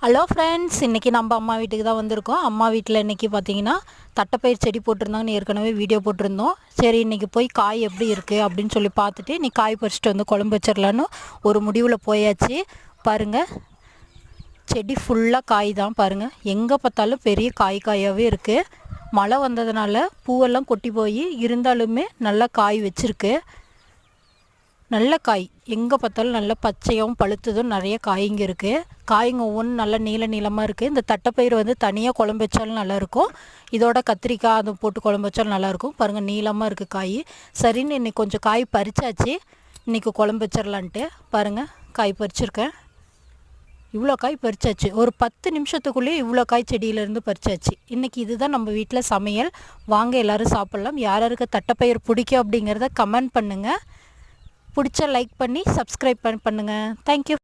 Hello friends, இன்றைக்கி நம்ம அம்மா வீட்டுக்கு தான் வந்திருக்கோம். அம்மா வீட்டில் இன்றைக்கி பார்த்தீங்கன்னா தட்டைப்பயிர் செடி போட்டிருந்தாங்கன்னு ஏற்கனவே வீடியோ போட்டிருந்தோம். சரி, இன்றைக்கி போய் காய் எப்படி இருக்குது அப்படின்னு சொல்லி பார்த்துட்டு இன்றைக்கி காய் பறிச்சிட்டு வந்து குழம்பு வச்சிடலான்னு ஒரு முடிவில் போயாச்சு. பாருங்கள், செடி ஃபுல்லாக காய் தான். பாருங்கள், எங்கே பார்த்தாலும் பெரிய காயாகவே இருக்குது. மழை வந்ததுனால பூவெல்லாம் கொட்டி போய் இருந்தாலுமே நல்லா காய் வச்சுருக்கு. நல்ல காய் எங்கே பார்த்தாலும் நல்ல பச்சையாகவும் பழுத்ததும் நிறைய காய்ங்க இருக்குது. காய்ங்க ஒவ்வொன்றும் நல்ல நீளமாக இருக்குது. இந்த தட்டைப்பயிர் வந்து தனியாக குழம்பு வச்சாலும் நல்லாயிருக்கும். இதோட கத்திரிக்காய் அதை போட்டு குழம்பு வச்சாலும் நல்லாயிருக்கும். பாருங்கள், நீளமாக இருக்குது காய். சரின்னு இன்றைக்கி கொஞ்சம் காய் பறிச்சாச்சு. இன்றைக்கி குழம்பு வச்சிடலான்ட்டு பாருங்கள், காய் பறிச்சிருக்கேன். இவ்வளோ காய் பறிச்சாச்சு. ஒரு 10 நிமிஷத்துக்குள்ளேயே இவ்வளோ காய் செடியிலேருந்து பறிச்சாச்சு. இன்றைக்கி இதுதான் நம்ம வீட்டில் சமையல். வாங்க எல்லோரும் சாப்பிட்லாம். யார் யாருக்கு தட்டைப்பயிர் பிடிக்கும் அப்படிங்கிறத கமெண்ட் பண்ணுங்கள். பிடிச்ச லைக் பண்ணி சப்ஸ்கிரைப் பண்ணுங்கள். தேங்க்யூ.